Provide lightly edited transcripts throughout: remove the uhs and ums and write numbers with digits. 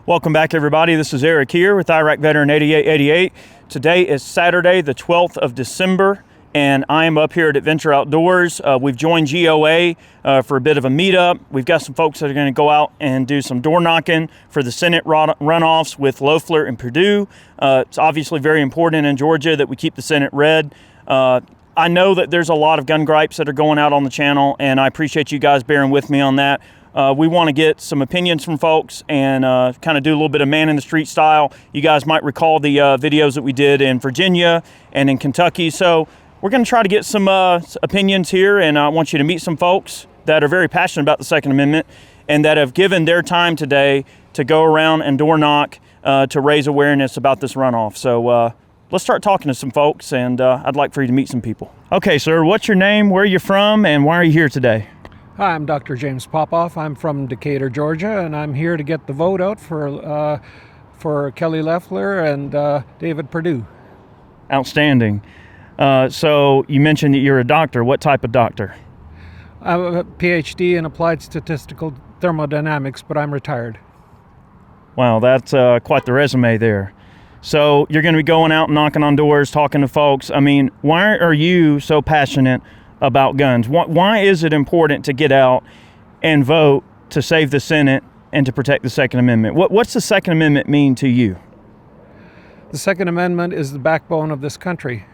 Welcome back, everybody. This is Eric here with Iraq Veteran 8888. Today is Saturday, the 12th of December, and I am up here at Adventure Outdoors. We've joined GOA for a bit of a meetup. We've got some folks that are going to go out and do some door knocking for the Senate runoffs with Loeffler and Perdue. It's obviously very important in Georgia that we keep the Senate red. I know that there's a lot of gun gripes that are going out on the channel, and I appreciate you guys bearing with me on that. We want to get some opinions from folks and kind of do a little bit of man in the street style. You guys might recall the videos that we did in Virginia and in Kentucky. So we're going to try to get some opinions here, and I want you to meet some folks that are very passionate about the Second Amendment and that have given their time today to go around and door knock to raise awareness about this runoff. So let's start talking to some folks, and I'd like for you to meet some people. Okay, sir, what's your name, where are you from, and why are you here today? Hi, I'm Dr. James Popoff. I'm from Decatur, Georgia, and I'm here to get the vote out for Kelly Loeffler and David Perdue. Outstanding. So you mentioned that you're a doctor. What type of doctor? I have a PhD in applied statistical thermodynamics, but I'm retired. Wow, that's quite the resume there. So you're going to be going out and knocking on doors, talking to folks. I mean, why are you so passionate about guns? Why is it important to get out and vote to save the Senate and to protect the Second Amendment? What's the Second Amendment mean to you? The Second Amendment is the backbone of this country.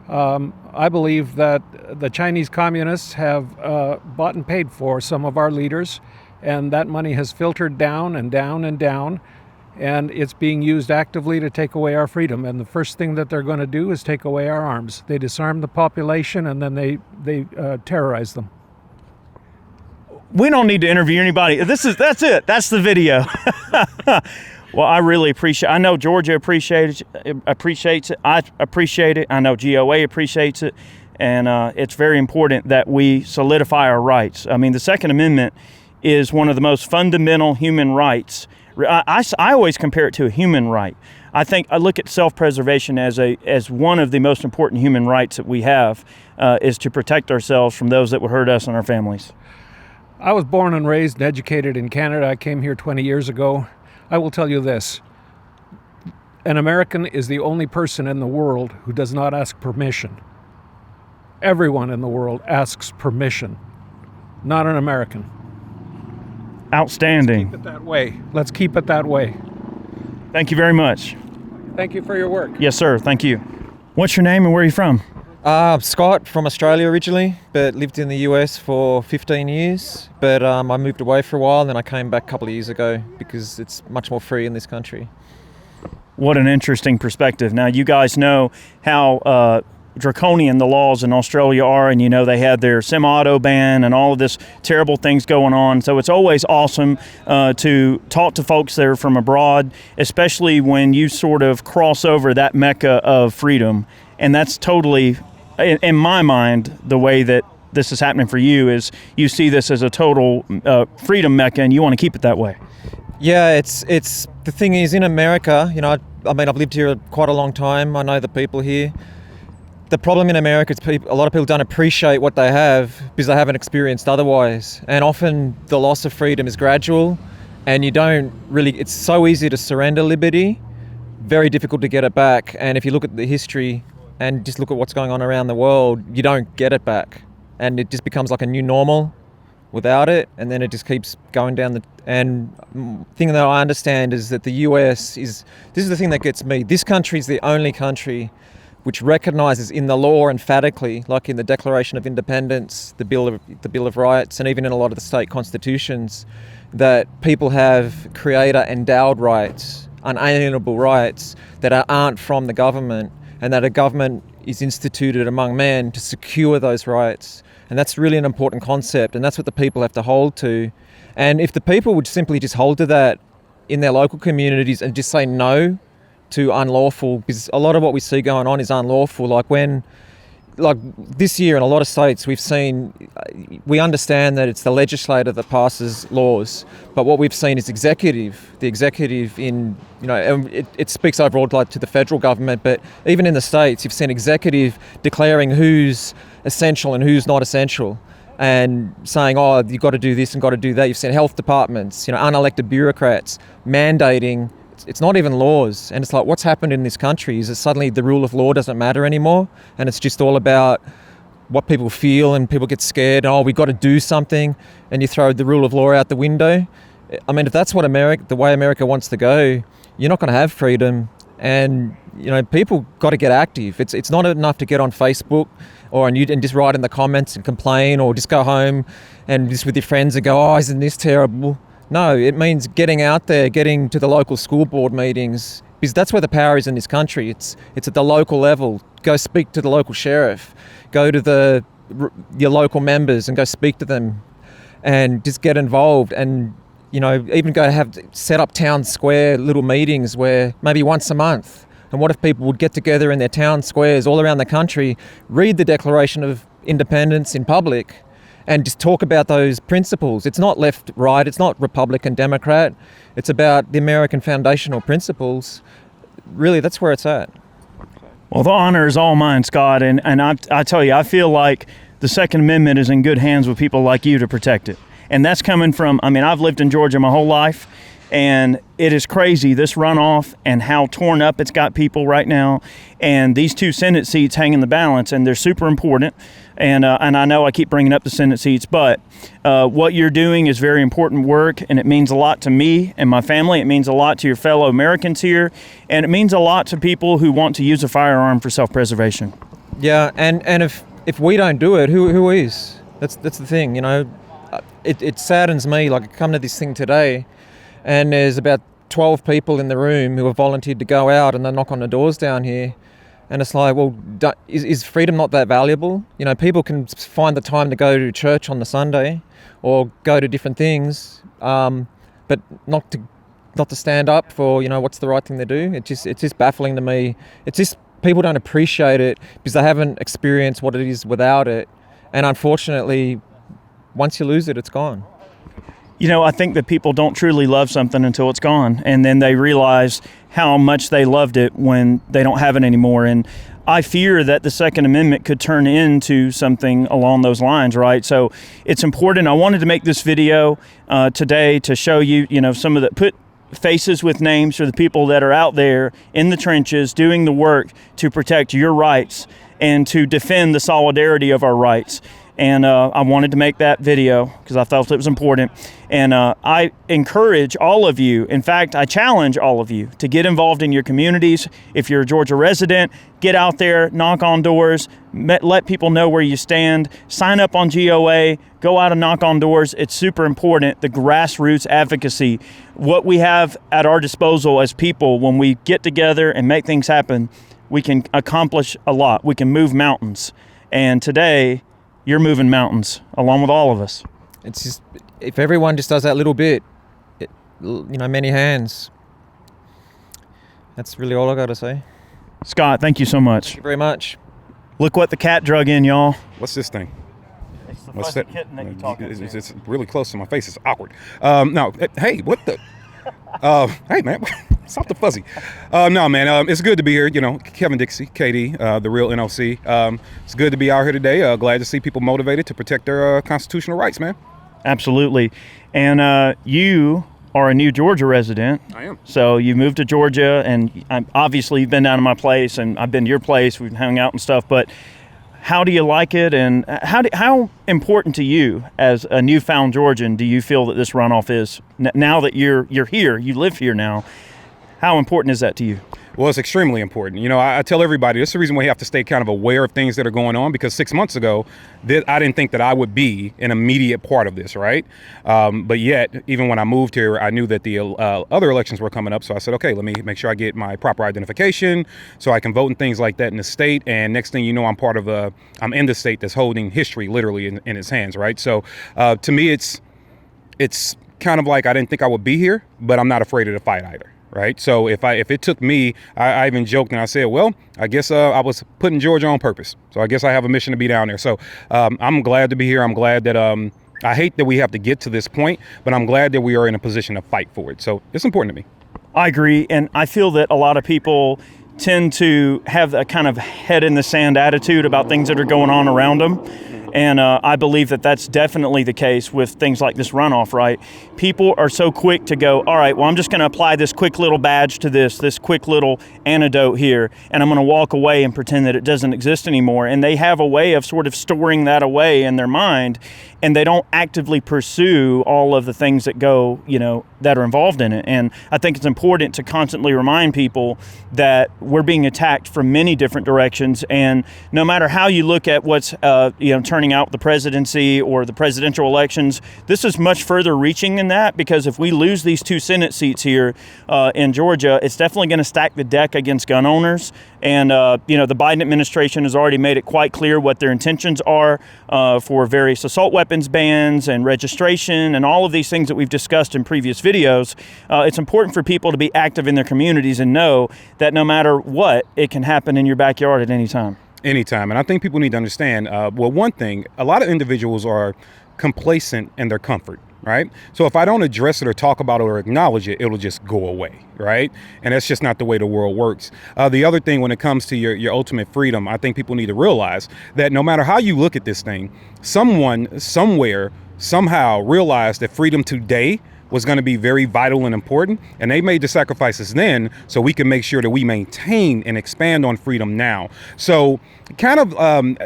I believe that the Chinese communists have bought and paid for some of our leaders, and that money has filtered down and down and down, and it's being used actively to take away our freedom. And the first thing that they're going to do is take away our arms. They disarm the population, and then they terrorize them. We don't need to interview anybody. That's it. That's the video. Well, I really appreciate. I know Georgia appreciates it. I appreciate it. I know GOA appreciates it, and it's very important that we solidify our rights. I mean, the Second Amendment is one of the most fundamental human rights. I always compare it to a human right. I look at self-preservation as one of the most important human rights that we have, is to protect ourselves from those that would hurt us and our families. I was born and raised and educated in Canada. I came here 20 years ago. I will tell you this. An American is the only person in the world who does not ask permission. Everyone in the world asks permission, not an American. Outstanding. Let's keep it that way. Let's keep it that way. Thank you very much. Thank you for your work. Yes, sir. Thank you. What's your name and where are you from? Scott, from Australia originally, but lived in the US for 15 years. But I moved away for a while, and then I came back a couple of years ago because it's much more free in this country. What an interesting perspective. Now, you guys know how draconian the laws in Australia are, and you know they had their semi-auto ban and all of this terrible things going on. So it's always awesome to talk to folks that are from abroad, especially when you sort of cross over that mecca of freedom. And that's totally, in my mind, the way that this is happening for you is you see this as a total freedom mecca, and you want to keep it that way. Yeah, it's the thing is, in America, you know, I mean, I've lived here quite a long time. I know the people here. The problem in America is a lot of people don't appreciate what they have because they haven't experienced otherwise. And often the loss of freedom is gradual, and you don't really, it's so easy to surrender liberty, very difficult to get it back. And if you look at the history and just look at what's going on around the world, you don't get it back. And it just becomes like a new normal without it, and then it just keeps going down and thing that I understand is that the US this is the thing that gets me. This country is the only country which recognises in the law emphatically, like in the Declaration of Independence, the Bill of Rights, and even in a lot of the state constitutions, that people have creator endowed rights, unalienable rights that aren't from the government, and that a government is instituted among men to secure those rights. And that's really an important concept, and that's what the people have to hold to. And if the people would simply just hold to that in their local communities and just say no to unlawful, because a lot of what we see going on is unlawful. Like this year in a lot of states, we understand that it's the legislator that passes laws, but what we've seen is the executive in, you know, and it speaks overall to the federal government, but even in the states, you've seen executive declaring who's essential and who's not essential. and saying, oh, you've got to do this and got to do that. You've seen health departments, unelected bureaucrats mandating. It's not even laws. And it's like, what's happened in this country is that suddenly the rule of law doesn't matter anymore. And it's just all about what people feel, and people get scared. Oh, we've got to do something. And you throw the rule of law out the window. I mean, if that's what the way America wants to go, you're not going to have freedom. And, people got to get active. It's not enough to get on Facebook and just write in the comments and complain, or just go home and just with your friends and go, oh, isn't this terrible? No, it means getting out there, getting to the local school board meetings, because that's where the power is in this country. It's at the local level. Go speak to the local sheriff, go to your local members and go speak to them, and just get involved. And even set up town square little meetings where maybe once a month. And what if people would get together in their town squares all around the country, read the Declaration of Independence in public, and just talk about those principles. It's not left, right, it's not Republican, Democrat. It's about the American foundational principles. Really, that's where it's at. Well, the honor is all mine, Scott. And I tell you, I feel like the Second Amendment is in good hands with people like you to protect it. And that's coming from, I've lived in Georgia my whole life, and it is crazy, this runoff and how torn up it's got people right now. And these 2 Senate seats hang in the balance, and they're super important. And I know I keep bringing up the Senate seats, but what you're doing is very important work, and it means a lot to me and my family. It means a lot to your fellow Americans here, and it means a lot to people who want to use a firearm for self-preservation. Yeah, and if we don't do it, who is? That's the thing, It saddens me. Like, I come to this thing today, and there's about 12 people in the room who have volunteered to go out, and they knock on the doors down here. And it's like, well, is freedom not that valuable? People can find the time to go to church on the Sunday or go to different things, but not to stand up for, what's the right thing to do. It's just baffling to me. It's just people don't appreciate it because they haven't experienced what it is without it. And unfortunately, once you lose it, it's gone. I think that people don't truly love something until it's gone, and then they realize how much they loved it when they don't have it anymore. And I fear that the Second Amendment could turn into something along those lines, right? So it's important. I wanted to make this video today to show you, some of put faces with names for the people that are out there in the trenches doing the work to protect your rights and to defend the solidarity of our rights. And I wanted to make that video because I felt it was important. And I encourage all of you, in fact, I challenge all of you to get involved in your communities. If you're a Georgia resident, get out there, knock on doors, let people know where you stand, sign up on GOA, go out and knock on doors. It's super important, the grassroots advocacy. What we have at our disposal as people, when we get together and make things happen, we can accomplish a lot. We can move mountains. And today, you're moving mountains along with all of us. It's just, if everyone just does that little bit, many hands. That's really all I got to say. Scott, thank you so much. Thank you very much. Look what the cat drug in, y'all. What's this thing? It's the What's fuzzy that? kitten that you talk to. It's really close to my face. It's awkward. No, hey, what the? Hey, man, stop the fuzzy. No, man, it's good to be here. Kevin Dixie, KD, the real NOC. It's good to be out here today. Glad to see people motivated to protect their constitutional rights, man. Absolutely. And you are a new Georgia resident. I am. So you moved to Georgia, and obviously you've been down to my place, and I've been to your place. We've hung out and stuff. But how do you like it, and how important to you as a newfound Georgian do you feel that this runoff is now that you're here, you live here now? How important is that to you? Well, it's extremely important. I tell everybody, this is the reason why you have to stay kind of aware of things that are going on, because 6 months ago, I didn't think that I would be an immediate part of this, right? But yet, even when I moved here, I knew that the other elections were coming up. So I said, okay, let me make sure I get my proper identification so I can vote and things like that in the state. And next thing you know, I'm in the state that's holding history literally in its hands, right? So to me, it's kind of like I didn't think I would be here, but I'm not afraid of the fight either. Right. So if it took me, I even joked and I said, well, I guess I was putting Georgia on purpose. So I guess I have a mission to be down there. So I'm glad to be here. I'm glad that I hate that we have to get to this point, but I'm glad that we are in a position to fight for it. So it's important to me. I agree. And I feel that a lot of people tend to have a kind of head in the sand attitude about things that are going on around them. And I believe that that's definitely the case with things like this runoff, right? People are so quick to go, all right, well, I'm just going to apply this quick little badge to this quick little antidote here, and I'm going to walk away and pretend that it doesn't exist anymore. And they have a way of sort of storing that away in their mind, and they don't actively pursue all of the things that go, that are involved in it. And I think it's important to constantly remind people that we're being attacked from many different directions. And no matter how you look at what's, turning out the presidency or the presidential elections, this is much further reaching than that, because if we lose these 2 Senate seats here in Georgia, it's definitely going to stack the deck against gun owners. And, the Biden administration has already made it quite clear what their intentions are for various assault weapons bans and registration and all of these things that we've discussed in previous videos. It's important for people to be active in their communities and know that no matter what, it can happen in your backyard at any time. Anytime. And I think people need to understand, one thing, a lot of individuals are complacent in their comfort, right? So if I don't address it or talk about it or acknowledge it, it'll just go away, right? And that's just not the way the world works. The other thing, when it comes to your ultimate freedom, I think people need to realize that no matter how you look at this thing, someone, somewhere, somehow realized that freedom today was going to be very vital and important, and they made the sacrifices then so we can make sure that we maintain and expand on freedom now. So kind of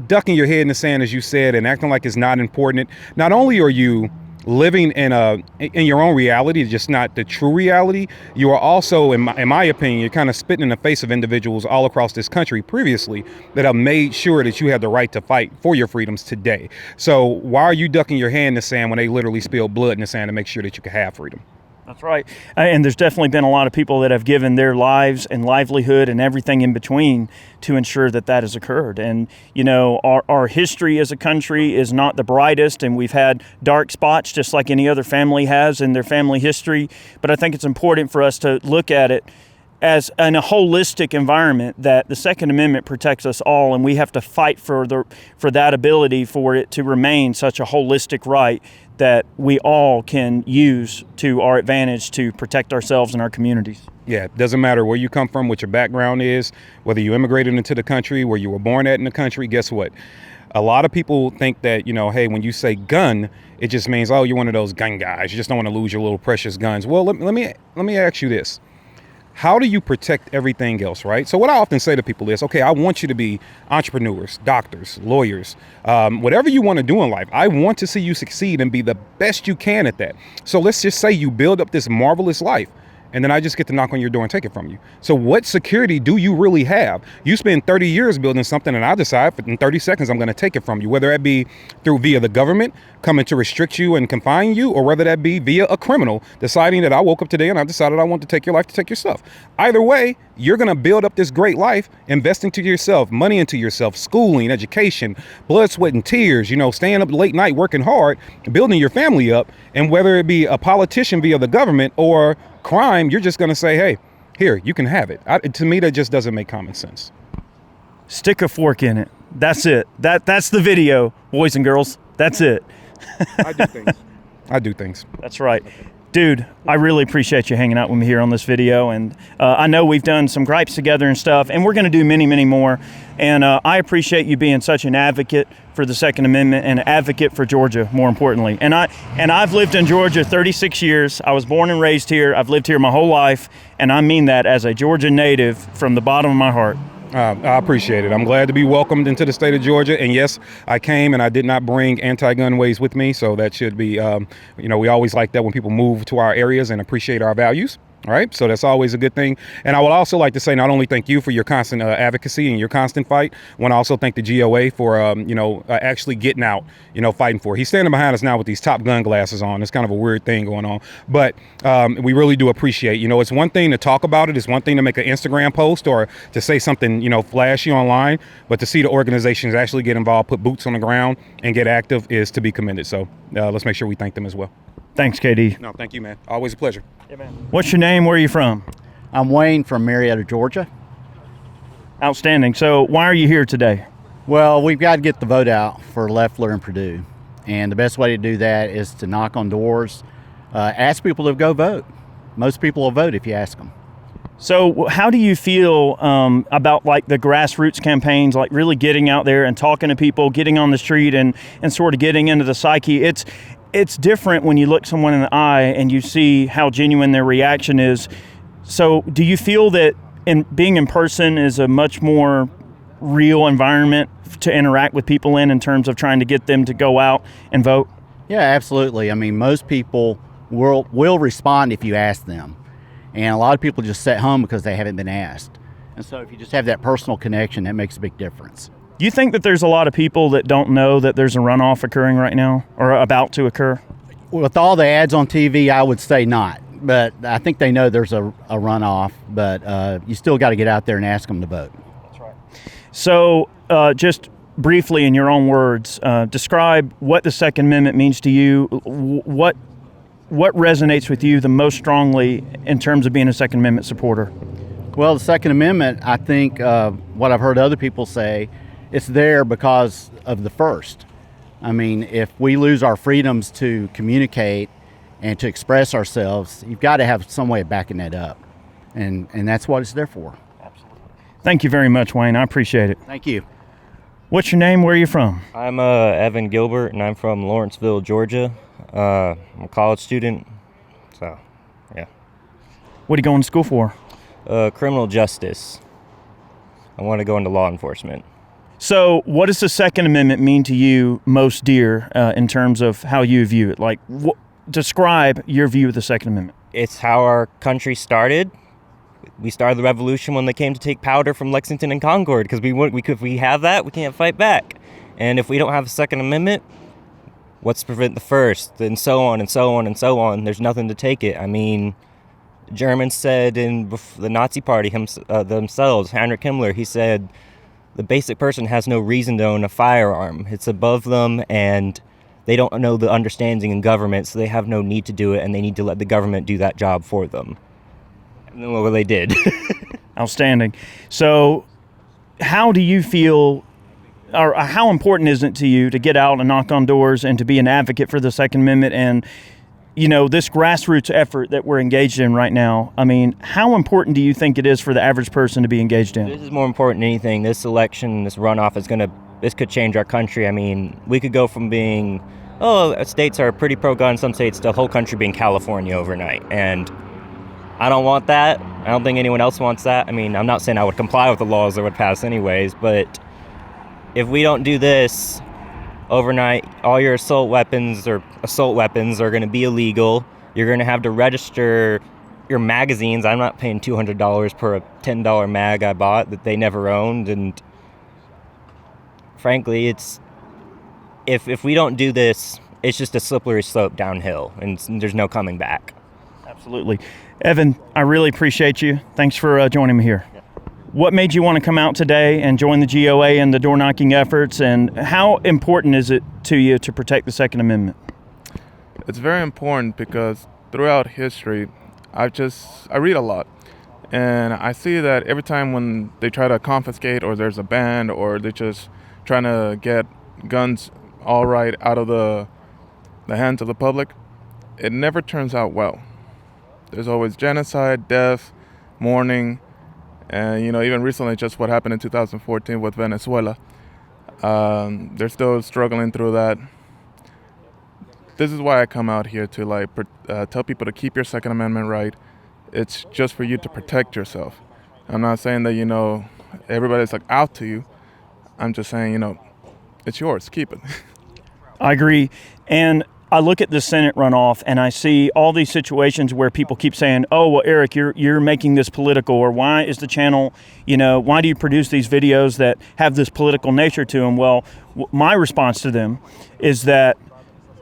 ducking your head in the sand, as you said, and acting like it's not important. Not only are you living in your own reality, just not the true reality, you are also, in my opinion, you're kind of spitting in the face of individuals all across this country previously that have made sure that you have the right to fight for your freedoms today. So why are you ducking your hand in the sand when they literally spill blood in the sand to make sure that you can have freedom? That's right. And there's definitely been a lot of people that have given their lives and livelihood and everything in between to ensure that that has occurred. And, our history as a country is not the brightest, and we've had dark spots just like any other family has in their family history. But I think it's important for us to look at it as in a holistic environment, that the Second Amendment protects us all, and we have to fight for that ability for it to remain such a holistic right that we all can use to our advantage to protect ourselves and our communities. Yeah, it doesn't matter where you come from, what your background is, whether you immigrated into the country, where you were born at in the country. Guess what? A lot of people think that, hey, when you say gun, it just means, oh, you're one of those gun guys. You just don't want to lose your little precious guns. Well, let me ask you this. How do you protect everything else, right? So what I often say to people is, okay, I want you to be entrepreneurs, doctors, lawyers, whatever you want to do in life. I want to see you succeed and be the best you can at that. So let's just say you build up this marvelous life, and then I just get to knock on your door and take it from you. So what security do you really have? You spend 30 years building something, and I decide in 30 seconds I'm going to take it from you, whether that be via the government coming to restrict you and confine you, or whether that be via a criminal deciding that I woke up today and I decided I want to take your life, to take your stuff. Either way, you're going to build up this great life, investing to yourself, money into yourself, schooling, education, blood, sweat, and tears, staying up late night, working hard, building your family up. And whether it be a politician via the government or crime, you're just going to say, hey, here, you can have it. To me, that just doesn't make common sense. Stick a fork in it. That's it. That's the video, boys and girls. That's it. I do things. That's right. Dude, I really appreciate you hanging out with me here on this video. And I know we've done some gripes together and stuff, and we're going to do many, many more. And I appreciate you being such an advocate for the Second Amendment and an advocate for Georgia, more importantly. And I've lived in Georgia 36 years. I was born and raised here. I've lived here my whole life. And I mean that as a Georgia native from the bottom of my heart. I appreciate it. I'm glad to be welcomed into the state of Georgia. And yes, I came and I did not bring anti-gun ways with me. So that should be, we always like that when people move to our areas and appreciate our values. All right. So that's always a good thing. And I would also like to say, not only thank you for your constant advocacy and your constant fight, I want to also thank the GOA for, actually getting out, fighting for it. He's standing behind us now with these Top Gun glasses on. It's kind of a weird thing going on. But we really do appreciate, it's one thing to talk about it. It's one thing to make an Instagram post or to say something, flashy online. But to see the organizations actually get involved, put boots on the ground and get active is to be commended. So let's make sure we thank them as well. Thanks, KD. No, thank you, man. Always a pleasure. Yeah, man. What's your name? Where are you from? I'm Wayne from Marietta, Georgia. Outstanding. So why are you here today? Well, we've got to get the vote out for Loeffler and Perdue. And the best way to do that is to knock on doors, ask people to go vote. Most people will vote if you ask them. So how do you feel about like the grassroots campaigns, like really getting out there and talking to people, getting on the street and sort of getting into the psyche? It's different when you look someone in the eye and you see how genuine their reaction is. So do you feel that being in person is a much more real environment to interact with people in terms of trying to get them to go out and vote? Yeah, absolutely. I mean, most people will respond if you ask them. And a lot of people just sit home because they haven't been asked. And so if you just have that personal connection, that makes a big difference. Do you think that there's a lot of people that don't know that there's a runoff occurring right now or about to occur? With all the ads on TV, I would say not. But I think they know there's a runoff, but you still got to get out there and ask them to vote. That's right. So just briefly in your own words, describe what the Second Amendment means to you. What resonates with you the most strongly in terms of being a Second Amendment supporter? Well, the Second Amendment, I think what I've heard other people say, it's there because of the First. I mean, if we lose our freedoms to communicate and to express ourselves, you've got to have some way of backing that up. And that's what it's there for. Absolutely. Thank you very much, Wayne. I appreciate it. Thank you. What's your name? Where are you from? I'm Evan Gilbert, and I'm from Lawrenceville, Georgia. I'm a college student, so yeah. What are you going to school for? Criminal justice. I want to go into law enforcement. So what does the Second Amendment mean to you most dear in terms of how you view it? Like, describe your view of the Second Amendment. It's how our country started. We started the revolution when they came to take powder from Lexington and Concord, because if we have that, we can't fight back. And if we don't have the Second Amendment, what's to prevent the First, and so on and so on and so on. There's nothing to take it. I mean, Germans said in the Nazi Party themselves, Heinrich Himmler, he said, the basic person has no reason to own a firearm. It's above them, and they don't know the understanding in government, so they have no need to do it, and they need to let the government do that job for them. And then look what they did. Outstanding. So how do you feel, or how important is it to you to get out and knock on doors and to be an advocate for the Second Amendment and, you know, this grassroots effort that we're engaged in right now? I mean, how important do you think it is for the average person to be engaged in? This is more important than anything. This election, this runoff this could change our country. I mean, we could go from being, states are pretty pro-gun, some states, to the whole country being California overnight. And I don't want that. I don't think anyone else wants that. I mean, I'm not saying I would comply with the laws that would pass anyways, but if we don't do this overnight, all your assault weapons are going to be illegal. You're going to have to register your magazines. I'm not paying $200 per a $10 mag I bought that they never owned. And frankly, if we don't do this, it's just a slippery slope downhill, and there's no coming back. Absolutely. Evan, I really appreciate you. Thanks for joining me here. Yeah. What made you want to come out today and join the GOA and the door knocking efforts, and how important is it to you to protect the Second Amendment? It's very important because throughout history, I read a lot, and I see that every time when they try to confiscate, or there's a ban, or they're just trying to get guns all right out of the hands of the public, it never turns out well. There's always genocide, death, mourning, and even recently, just what happened in 2014 with Venezuela. They're still struggling through that. This is why I come out here to tell people to keep your Second Amendment right. It's just for you to protect yourself. I'm not saying that everybody's out to you. I'm just saying it's yours. Keep it. I agree, and I look at the Senate runoff and I see all these situations where people keep saying, oh, well, Eric, you're making this political, or why is the channel, why do you produce these videos that have this political nature to them? Well, my response to them is that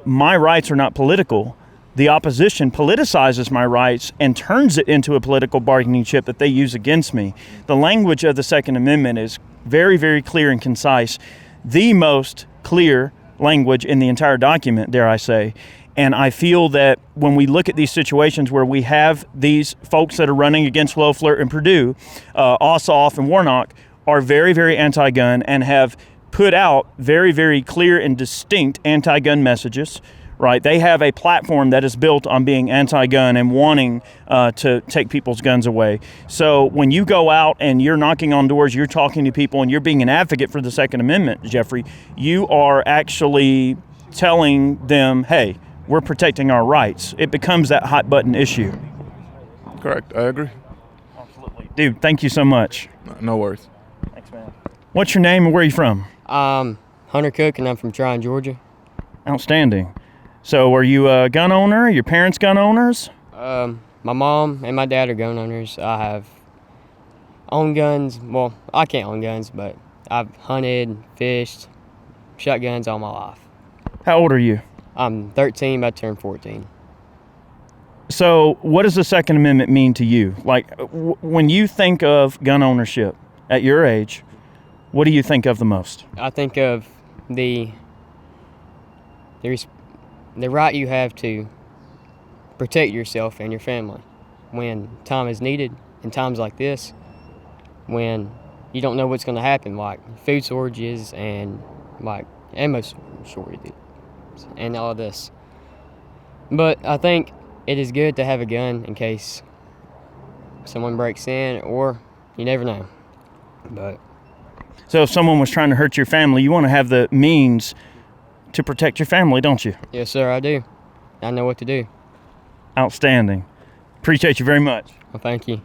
my rights are not political. The opposition politicizes my rights and turns it into a political bargaining chip that they use against me. The language of the Second Amendment is very, very clear and concise, the most clear language in the entire document, dare I say. And I feel that when we look at these situations where we have these folks that are running against Loeffler and Perdue, Ossoff and Warnock are very, very anti-gun and have put out very, very clear and distinct anti-gun messages, right? They have a platform that is built on being anti-gun and wanting to take people's guns away. So when you go out and you're knocking on doors, you're talking to people, and you're being an advocate for the Second Amendment, Jeffrey, you are actually telling them, hey, we're protecting our rights. It becomes that hot button issue. Correct. I agree. Absolutely. Dude, thank you so much. No worries. Thanks, man. What's your name and where are you from? Hunter Cook, and I'm from Tryon, Georgia. Outstanding. So are you a gun owner? Are your parents gun owners? My mom and my dad are gun owners. I have owned guns. Well, I can't own guns, but I've hunted, fished, shot guns all my life. How old are you? I'm 13, about to turn 14. So what does the Second Amendment mean to you? Like, when you think of gun ownership at your age, what do you think of the most? I think of the right you have to protect yourself and your family when time is needed, in times like this, when you don't know what's going to happen, like food shortages and like ammo shortages and all of this. But I think it is good to have a gun in case someone breaks in, or you never know. But so if someone was trying to hurt your family, you want to have the means to protect your family, don't you? yes, sir, I do. I know what to do. Outstanding. Appreciate you very much. Well, thank you.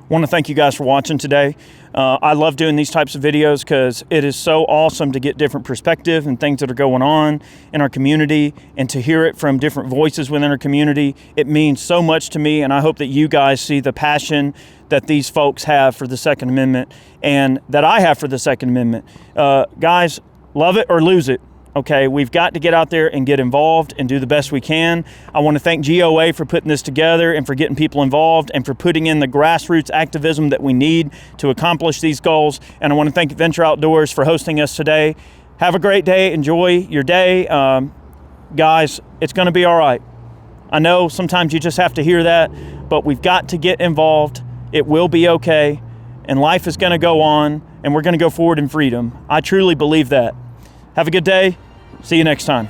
Want to thank you guys for watching today. I love doing these types of videos because it is so awesome to get different perspective and things that are going on in our community, and to hear it from different voices within our community. It means so much to me, and I hope that you guys see the passion that these folks have for the Second Amendment and that I have for the Second Amendment. Guys, love it or lose it. Okay, we've got to get out there and get involved and do the best we can. I want to thank GOA for putting this together and for getting people involved and for putting in the grassroots activism that we need to accomplish these goals. And I want to thank Adventure Outdoors for hosting us today. Have a great day. Enjoy your day. Guys, it's going to be all right. I know sometimes you just have to hear that, but we've got to get involved. It will be okay, and life is going to go on, and we're going to go forward in freedom. I truly believe that. Have a good day. See you next time.